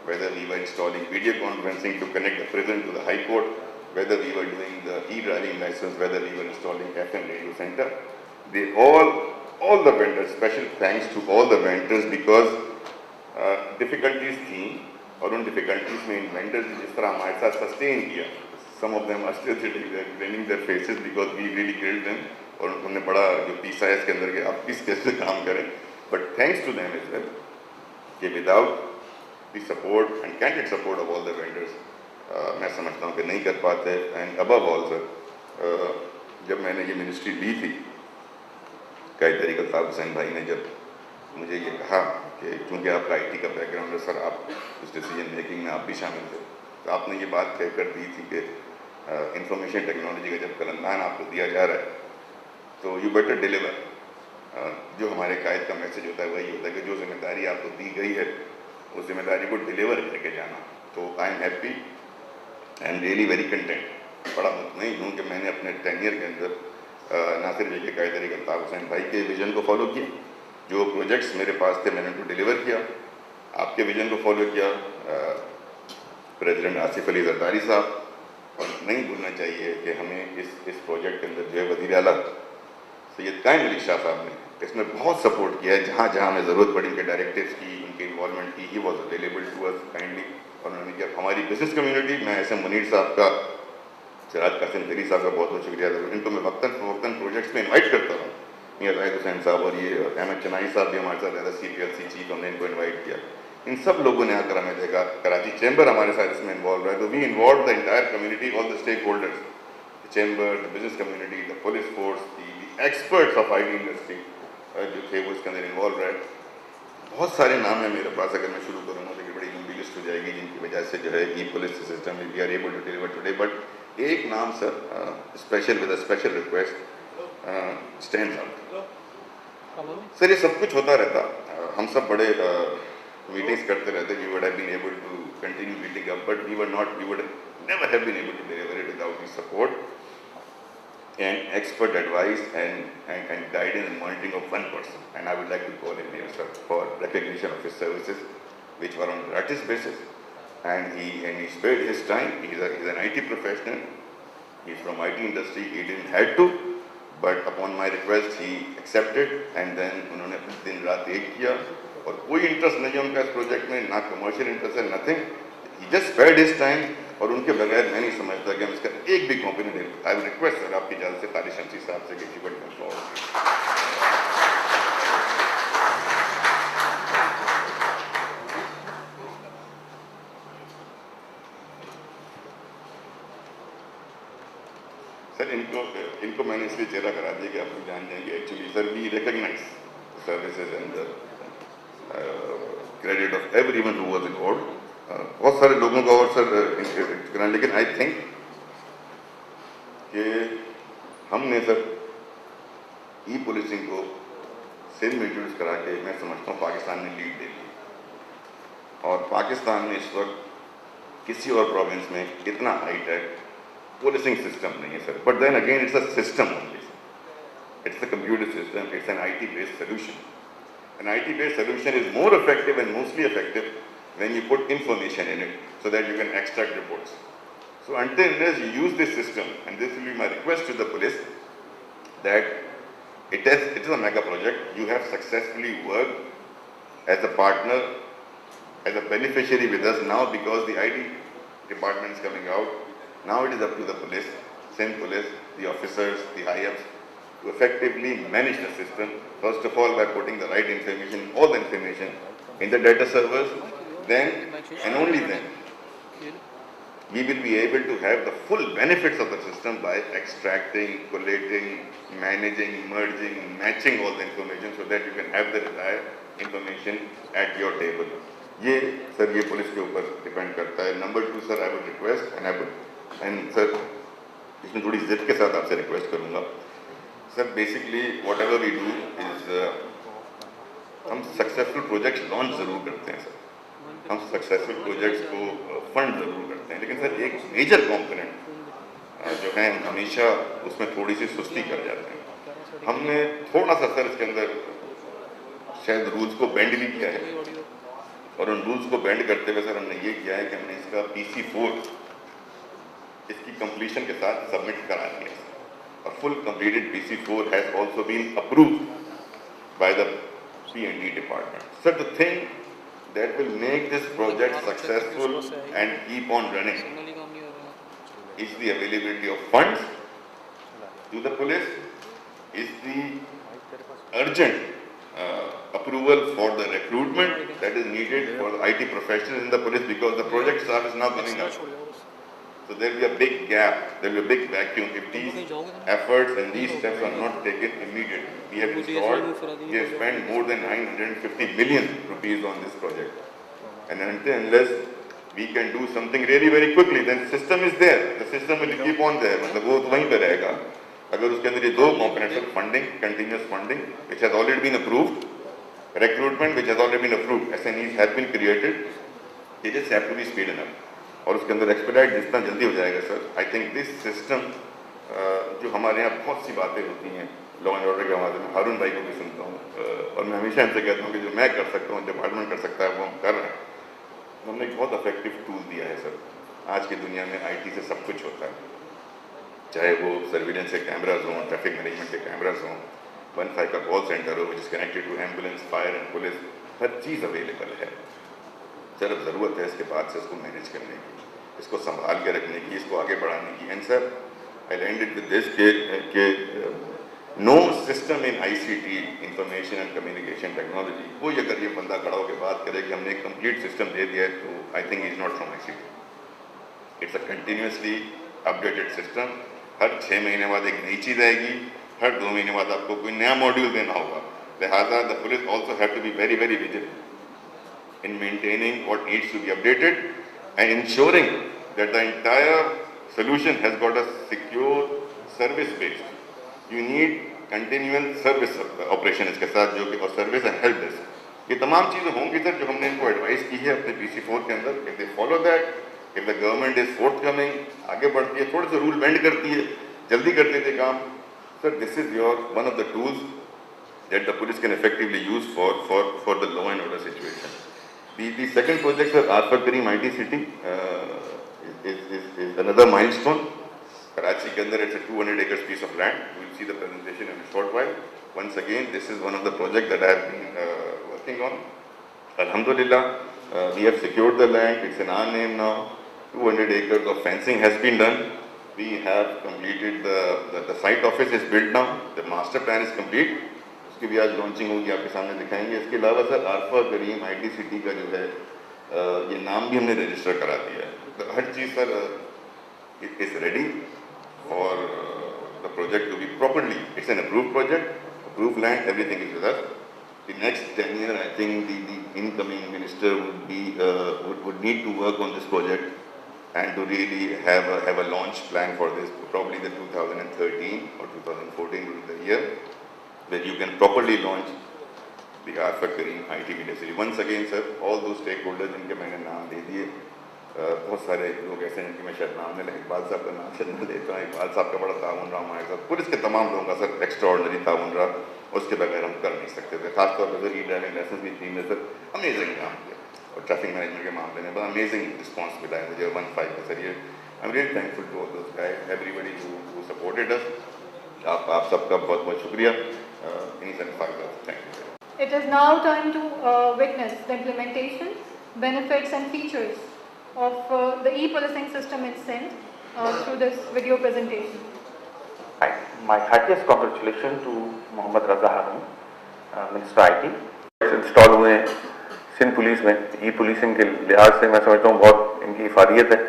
whether we were installing video conferencing to connect the prison to the High Court, whether we were doing the e-driving license, whether we were installing FM radio center. They all the vendors, special thanks to all the vendors because difficulties थी और उन difficulties में इन vendors ने जिस तरह हमारे साथ sustain किया, some of them are still sitting there grinning their faces because we really grilled them और उन्होंने बड़ा जो पीस आया इसके अंदर के आप किस कैसे काम करें, but thanks to them as well कि without the support and candid support of all the vendors मैं समझता हूँ कि नहीं कर पाते. And above all sir, जब मैंने ये मिनिस्ट्री ली थी कायद तरीक़ अल्ताफ़ हुसैन भाई ने जब मुझे ये कहा कि चूँकि आपका आईटी का बैकग्राउंड है सर, आप उस डिसीजन मेकिंग में आप भी शामिल थे, तो आपने ये बात कह कर दी थी कि इंफॉर्मेशन टेक्नोलॉजी का जब कलंदान आपको दिया जा रहा है तो यू बेटर डिलीवर. जो हमारे कायद का मैसेज होता है वही होता है कि जो जिम्मेदारी आपको दी गई है उस जिम्मेदारी को डिलीवर करके जाना. तो I am happy and really very content. बड़ा मुतमईन हूँ कि मैंने अपने टेनियर के अंदर ना सिर्फ ये कायद तरीक़ अल्ताफ़ हुसैन भाई के विज़न को फॉलो किया, जो प्रोजेक्ट्स मेरे पास थे मैंने उनको डिलीवर किया, आपके विज़न को फॉलो किया, प्रेसिडेंट आसिफ अली ज़रदारी साहब, और नहीं भूलना चाहिए कि हमें इस प्रोजेक्ट के अंदर जो है वज़ीर आला सैयद कायम अली शाह साहब ने इसमें बहुत सपोर्ट किया है. जहाँ जहाँ हमें ज़रूरत पड़ी उनके डायरेक्टिव्स की, उनके इन्वॉल्वमेंट की, he was available to us kindly. और उन्होंने किया हमारी बिजनेस कम्युनिटी, मैं एस एम मुनीर साहब का, सिराज कासिम जरी साहब का बहुत बहुत शुक्रिया अदा. इनको मैं वक्तन फ़वक्तन प्रोजेक्ट्स में इन्वाइट करता हूँ. मियाँ ज़ाहिद हुसैन साहब और ये अहमद चनाई साहब भी हमारे साथ रहता, CPLC चीफ, हमने इनको इन्वाइट किया. इन सब लोगों ने आकर हमें देखा. कराची चैम्बर हमारे साथ इसमें इन्वॉल्व है. तो we involve the entire community, all the stakeholders, the chamber, the business community, the police force, the experts of IT industry जो थे वो इसके अंदर इन्वॉल्व रहे. बहुत सारे नाम हैं मेरे पास, अगर मैं शुरू करूँगा तो बड़ी लंबी लिस्ट हो जाएगी जिनकी वजह से जो है police system we are able to deliver today. But एक नाम sir special with a special request stands out. Sir ये सब कुछ होता रहता, हम सब बड़े मीटिंग्स करते रहते, we would have been able to continue meeting up, but we would never have been able to deliver it without the support and expert advice and guidance and monitoring of one person. And I would like to call him here, sir, for recognition of his services, which were on gratis basis. And he spared his time. He's an IT professional. He's from IT industry. He didn't have to, but upon my request, he accepted. And then उन्होंने दिन रात एक किया और कोई interest नहीं है उनका इस प्रोजेक्ट में, ना कमर्शियल इंटरेस्ट है, nothing. He just spared his time. और उनके बगैर मैं नहीं समझता कि हम इसका एक भी कॉपी नहीं. आई विल रिक्वेस्ट सर आपकी इजाज़त से तारिक शमसी साहब से कि सर इनको मैंने इसलिए चेहरा करा दिया कि आप लोग जान जाएंगे. Actually sir we recognise services and credit of everyone who was involved. बहुत सारे लोगों का और सर करना, लेकिन आई थिंक कि हमने सर पुलिसिंग को सिंध में इंट्रोड्यूस करा के मैं समझता हूँ पाकिस्तान ने लीड दे दी. और पाकिस्तान में इस वक्त किसी और प्रोविंस में इतना हाईटेक पुलिसिंग सिस्टम नहीं है sir. But then again it's a system only, it's a computer system, it's an IT based solution. An IT based solution is more effective and mostly effective when you put information in it so that you can extract reports. So until unless you use this system, and this will be my request to the police, that it is a mega project. You have successfully worked as a partner, as a beneficiary with us now because the IT department is coming out. Now it is up to the police, Sindh police, the officers, the high-ups, to effectively manage the system. First of all, by putting the right information, all the information in the data servers, then and only then we will be able to have the full benefits of the system by extracting, collating, managing, merging, matching all the information so that you can have the desired information at your table. ये sir ये police के ऊपर depend करता है. Number 2 sir, I would request and sir इसमें थोड़ी जिद के साथ आपसे रिक्वेस्ट करूँगा sir. Basically whatever we do is हम सक्सेसफुल प्रोजेक्ट्स लॉन्च ज़रूर करते हैं सर, हम सक्सेसफुल प्रोजेक्ट्स को फंड ज़रूर करते हैं, लेकिन सर एक मेजर कॉम्पोनेंट जो है हमेशा उसमें थोड़ी सी सुस्ती कर जाते हैं. हमने थोड़ा सा सर इसके अंदर शायद रूल्स को बेंड भी किया है. اور ان رولس کو بینڈ کرتے ہوئے سر ہم نے یہ کیا ہے کہ ہم نے اس کا PC4 اس کی کمپلیشن کے ساتھ سبمٹ کرا دیا ہے اور full completed PC4 has also been approved by the C&D department. Sir the thing that will make this project successful and keep on running is the availability of funds to the police, is the urgent approval for the recruitment that is needed for the IT professionals in the police, because the project staff is now coming up. So there will be a big gap, there will be a big vacuum if these efforts and these steps are not taken immediately. We have spent more than 950 million rupees on this project. And unless we can do something really very quickly, then system is there. The system will keep on there. مطلب وہ تو وہیں پہ رہے گا. اگر اس کے اندر یہ دو components of funding, continuous funding, which has already been approved, recruitment, which has already been approved, SNEs have been created, they just have to be speeded up. اور اس کے اندر ایکسپیڈائٹ جتنا جلدی ہو جائے گا سر, آئی تھنک دس سسٹم, جو ہمارے یہاں بہت سی باتیں ہوتی ہیں لا اینڈ آرڈر کے حوالے میں, ہارون بھائی کو بھی سنتا ہوں اور میں ہمیشہ ان سے کہتا ہوں کہ جو میں کر سکتا ہوں, ڈپارٹمنٹ کر سکتا ہے, وہ ہم کر رہے ہیں. ہم نے ایک بہت افیکٹو ٹول دیا ہے سر. آج کی دنیا میں IT سے سب کچھ ہوتا ہے, چاہے وہ سرویلنس کے کیمراز ہوں, ٹریفک مینجمنٹ کے کیمراز ہوں, 15 کا کال سینٹر ہو which is connected to ambulance, fire and police, ہر چیز اویلیبل ہے. سر اب ضرورت ہے اس کے بعد سے اس کو مینیج کرنے کی, اس کو سنبھال کے رکھنے کی, اس کو آگے بڑھانے کی. And sir I landed with this کہ no system in ICT, information and communication technology, کوئی اگر یہ بندہ کھڑا ہو کے بات کرے کہ ہم نے ایک کمپلیٹ سسٹم دے دیا ہے, تو I think is not from ICT. It's a continuously updated system. ہر 6 مہینے بعد ایک نئی چیز آئے گی, ہر 2 مہینے بعد آپ کو کوئی نیا ماڈیول دینا ہوگا. لہٰذا the police also have to be very very vigilant in maintaining what needs to be updated and ensuring that the entire solution has got a secure service base. You need continual service operation اس کے ساتھ, جو کہ اور service and help desk, یہ تمام چیزیں ہوں گی سر جو ہم نے ان کو ایڈوائز کی ہے اپنے PC4 کے اندر. if they follow that, if the government is forthcoming, آگے بڑھتی ہے, تھوڑے سے رول بینڈ کرتی ہے, جلدی کر دیتے کام, سر this is one of the tools that the police can effectively use for the law and order situation. The second project, sir, Arfat Karim IT City is another milestone. Karachi ke andar, it's a 200 acres piece of land. You will see the presentation in a short while. Once again, this is one of the projects that I have been working on. Alhamdulillah, we have secured the land. It's in our name now. 200 acres of fencing has been done. We have completed the site office is built now. The master plan is complete. اس کی بھی آج launching ہوگی, آپ کے سامنے دکھائیں گے. اس کے علاوہ سر عارفہ کریم IT City کا جو ہے یہ نام بھی ہم نے رجسٹر کرا دیا ہے. ہر چیز sir is ready for the project to be properly. It's an approved project, approved land, everything is with us. The next 10 year I think the incoming minister would need to work on this project and to really have a launch plan for this. Probably the 2013 or 2014 will be the year where you can properly launch the Arfat Karim IT Media City. Once again, sir, all those stakeholders جن کے میں نے نام دے دیے, بہت سارے لوگ ایسے ہیں جن کے میں شاید نام نہیں لیں. اقبال صاحب کا نام شاید نہیں لیتا ہوں. اقبال صاحب کا بڑا تعاون رہا ہمارے ساتھ, پولیس کے تمام لوگوں کا سر ایکسٹرا آرڈنری تعاون رہا, اس کے بغیر ہم کر نہیں سکتے تھے. خاص طور پر سر ای ڈرائیونگ لائسنس کی ٹیم نے سر امیزنگ کام کیا, اور ٹریفک مینجمنٹ کے معاملے میں بڑا امیزنگ رسپانس ملا ہے مجھے 15 کے ذریعے. I am really thankful to all those guys, everybody who supported us. آپ سب کا بہت بہت شکریہ. It is now time to witness the implementation, benefits and features of the e-policing system in Sindh through this video presentation. My heartiest congratulations to Mohammad Raza Harun, Minister IT. Install ہوئے ہیں Sindh police میں. ای policing کے لحاظ سے میں سمجھتا ہوں بہت ان کی افادیت ہے,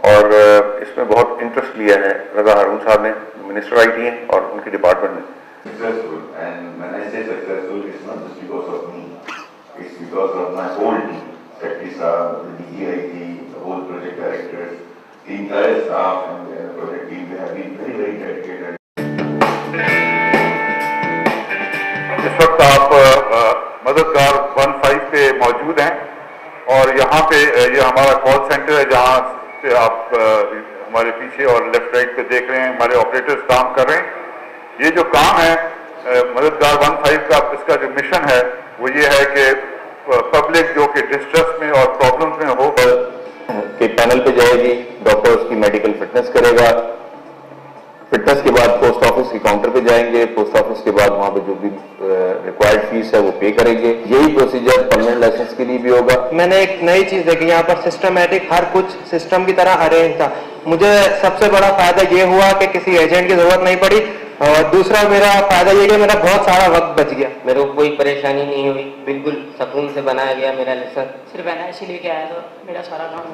اور اس میں بہت انٹرسٹ لیا ہے رضا ہارون صاحب نے, منسٹر IT ہیں, اور ان کے ڈپارٹمنٹ نے. Successful, and when I say successful, it's not just because of me, it's because of my whole team, Secretary Saab, the DGIT, the whole project directors, the entire staff and the project team, they have been very very dedicated. اس وقت آپ مددگار 15 پہ موجود ہیں, اور یہاں پہ یہ ہمارا کال سینٹر ہے, جہاں سے آپ ہمارے پیچھے اور لیفٹ رائٹ پہ دیکھ رہے ہیں ہمارے آپریٹرز کام کر رہے ہیں. یہ جو کام ہے مددگار 15 کا, اس کا جو مشن ہے وہ یہ ہے کہ पब्लिक जो कि डिस्ट्रेस में और प्रॉब्लम्स में हो के पैनल पे जाएगी, डॉक्टर उसकी मेडिकल फिटनेस करेगा, फिटनेस के बाद पोस्ट ऑफिस के काउंटर पे जाएंगे, पोस्ट ऑफिस के बाद वहाँ पे जो भी रिक्वायर्ड फीस है वो पे करेंगे। यही प्रोसीजर परमानेंट लाइसेंस के लिए भी होगा। मैंने एक नई चीज़ देखी, यहाँ पर सिस्टमेटिक हर कुछ सिस्टम की तरह अरेंज था। मुझे सबसे बड़ा फायदा ये हुआ कि किसी एजेंट की जरूरत नहीं पड़ी, और दूसरा मेरा फायदा ये कि मेरा बहुत सारा वक्त बच गया। मेरे को कोई परेशानी नहीं हुई, बिल्कुल सुकून से बनाया गया मेरा लाइसेंस। सिर्फ एनआईसी लेके आया तो मेरा सारा काम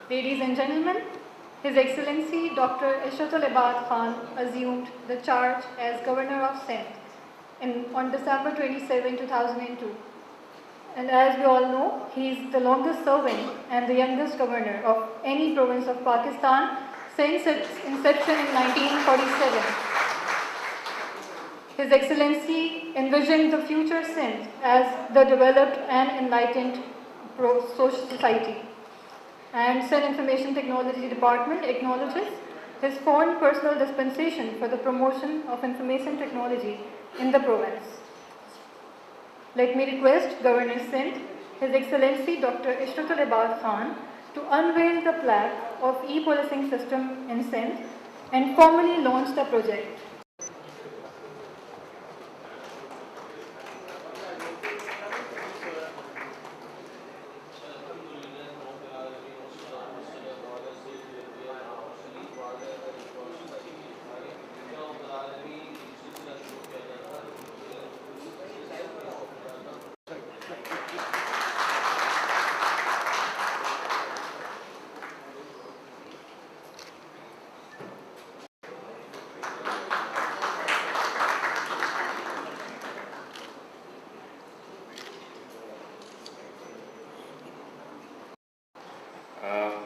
Ladies and gentlemen, His Excellency Dr. Ishratul Ibad Khan assumed the charge as Governor of Sindh on December 27, 2002. And as we all know, he is the longest serving and the youngest governor of any province of Pakistan since its inception in 1947. His Excellency envisioned the future Sindh as the developed and enlightened social society. And Sindh Information Technology Department acknowledges his foreign personal dispensation for the promotion of information technology in the province. Let me request Governor Sindh, His Excellency Dr. Ishratul Ibad Khan, to unveil the plaque of e-policing system in Sindh and formally launch the project.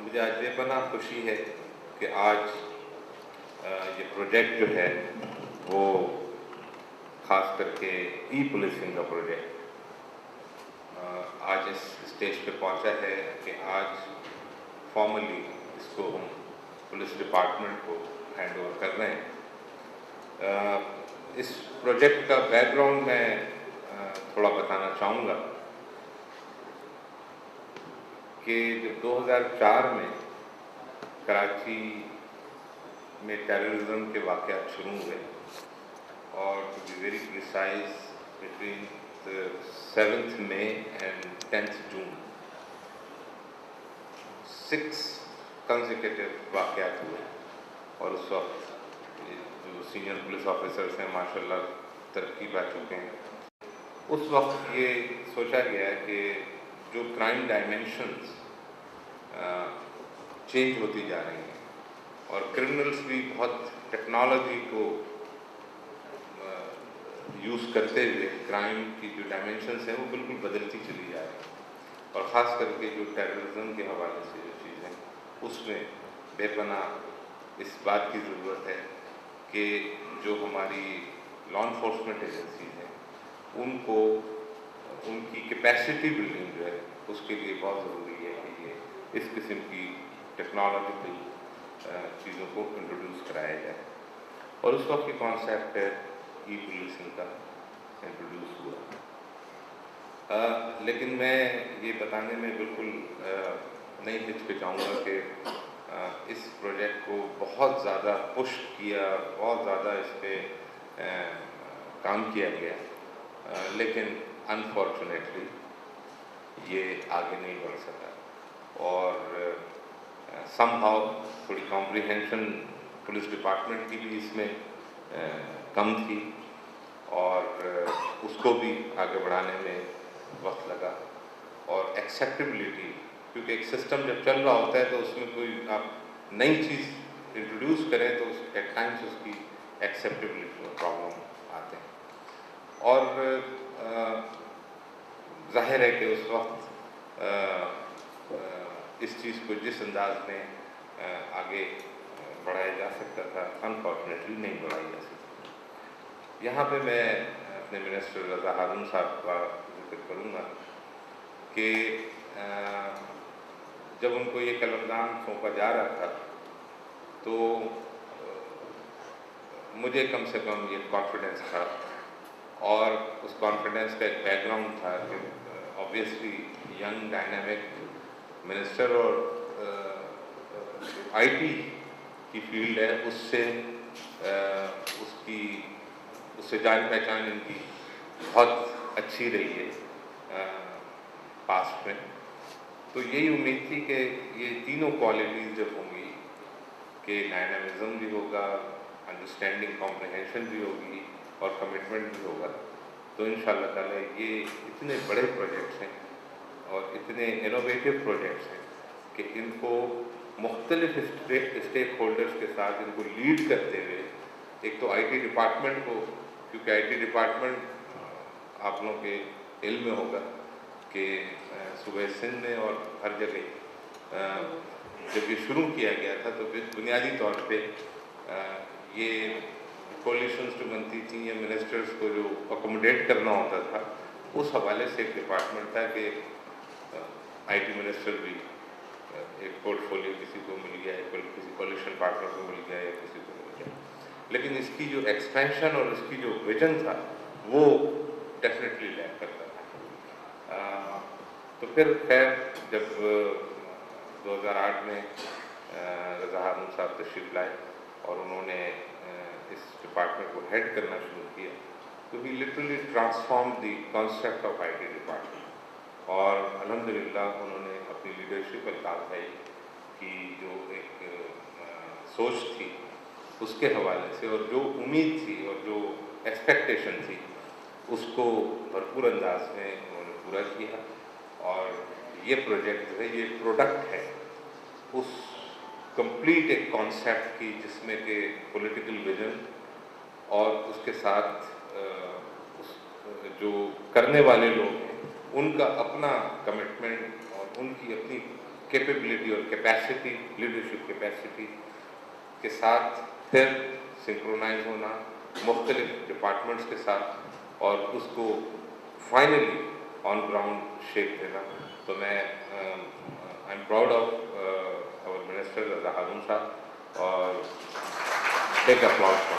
मुझे आज बेपनाह खुशी है कि आज ये project जो है वो ख़ास करके ई पुलिसिंग का प्रोजेक्ट आज इस स्टेज पे पहुंचा है कि आज फॉर्मली इसको हम पुलिस डिपार्टमेंट को हैंड ओवर कर रहे हैं। इस प्रोजेक्ट का बैकग्राउंड मैं थोड़ा बताना चाहूँगा कि जब 2004 में कराची में टेररिज्म के वाक़यात शुरू हुए और to be very precise between the 7th May and 10th June 6 consecutive वाक़यात हुए और उस वक्त जो सीनियर पुलिस ऑफिसर्स हैं माशाल्लाह तरक्की पा चुके हैं। उस वक्त ये सोचा गया कि जो क्राइम डायमेंशंस चेंज होती जा रही हैं और क्रिमिनल्स भी बहुत टेक्नोलॉजी को यूज़ करते हुए क्राइम की जो डायमेंशंस हैं वो बिल्कुल बदलती चली जा रही हैं और ख़ास करके जो टेररिज्म के हवाले से जो चीज़ें उसमें बेपनाह इस बात की ज़रूरत है कि जो हमारी लॉ इन्फोर्समेंट एजेंसीज हैं उनको उनकी कैपेसिटी बिल्डिंग जो है उसके लिए बहुत ज़रूरी है कि ये इस किस्म की टेक्नोलॉजिकल चीज़ों को इंट्रोड्यूस कराया जाए। اور اس وقت کی کانسیپٹ ہے ای پولیسنگ کا انٹروڈیوس ہوا. لیکن میں یہ بتانے میں بالکل نہیں ہچکچاؤں گا کہ اس پروجیکٹ کو بہت زیادہ پش کیا, بہت زیادہ اس پہ کام کیا گیا, لیکن انفارچونیٹلی یہ آگے نہیں بڑھ سکا. اور سم ہاؤ تھوڑی کمپریہنشن پولیس ڈپارٹمنٹ کی بھی اس میں کم تھی, اور اس کو بھی آگے بڑھانے میں وقت لگا. اور ایکسیپٹیبلٹی, کیونکہ ایک سسٹم جب چل رہا ہوتا ہے تو اس میں کوئی آپ نئی چیز انٹروڈیوس کریں تو ایٹ ٹائمس اس کی ایکسیپٹیبلٹی میں پرابلم آتے ہیں. اور ظاہر ہے کہ اس وقت اس چیز کو جس انداز میں آگے بڑھایا جا سکتا تھا انفارچونیٹلی نہیں بڑھایا جا سکتا. یہاں پہ میں اپنے منسٹر رضا ہارون صاحب کا ذکر کروں گا کہ جب ان کو یہ قلمدان سونپا جا رہا تھا تو مجھے کم سے کم یہ کانفیڈنس تھا, اور اس کانفیڈنس کا ایک بیک گراؤنڈ تھا کہ آبویسلی ینگ ڈائنامک منسٹر, اور آئی ٹی کی فیلڈ ہے, اس سے جان پہچان ان کی بہت اچھی رہی ہے پاسٹ میں. تو یہی امید تھی کہ یہ تینوں کوالٹیز جب ہوں گی کہ ڈائنامزم بھی ہوگا, انڈرسٹینڈنگ کمپریہنشن بھی ہوگی, اور کمٹمنٹ بھی ہوگا, تو انشاءاللہ تعالیٰ یہ اتنے بڑے پروجیکٹس ہیں اور اتنے انوویٹو پروجیکٹس ہیں کہ ان کو مختلف اسٹیک ہولڈرز کے ساتھ ان کو لیڈ کرتے ہوئے, ایک تو آئی ٹی ڈپارٹمنٹ کو, کیونکہ آئی ٹی ڈپارٹمنٹ آپ لوگوں کے علم میں ہوگا کہ صوبہ سندھ میں اور ہر جگہ جب یہ شروع کیا گیا تھا تو بنیادی طور پہ یہ کولیشنز جو بنتی تھیں یا منسٹرز کو جو اکوموڈیٹ کرنا ہوتا تھا, اس حوالے سے ایک ڈپارٹمنٹ تھا کہ آئی ٹی منسٹر بھی ایک پورٹ فولیو کسی کو مل گیا, کسی کولیشن پارٹنر کو مل گیا یا کسی کو مل گیا. لیکن اس کی جو ایکسپینشن اور اس کی جو ویژن تھا وہ ڈیفینیٹلی لیک کرتا تھا. تو پھر خیر جب 2008 میں رضا ہارون صاحب تشریف لائے اور انہوں نے اس ڈپارٹمنٹ کو ہیڈ کرنا شروع کیا, تو he literally transform the concept of I T department. اور الحمدللہ انہوں نے اپنی لیڈرشپ الطاف کی جو ایک سوچ تھی اس کے حوالے سے, اور جو امید تھی اور جو ایکسپیکٹیشن تھی, اس کو بھرپور انداز میں انہوں نے پورا کیا. اور یہ پروجیکٹ جو ہے یہ پروڈکٹ ہے اس کمپلیٹ ایک کانسیپٹ کی, جس میں کہ پولیٹیکل ویژن اور اس کے ساتھ جو کرنے والے لوگ ہیں ان کا اپنا کمٹمنٹ اور ان کی اپنی کیپیبلٹی اور کیپیسٹی, لیڈرشپ کیپیسٹی کے ساتھ پھر سنکرونائز ہونا مختلف ڈپارٹمنٹس کے ساتھ, اور اس کو فائنلی آن گراؤنڈ شیپ دینا. تو میں I am proud of our minister Raza Haroon صاحب, اور ٹیک اپلاؤز.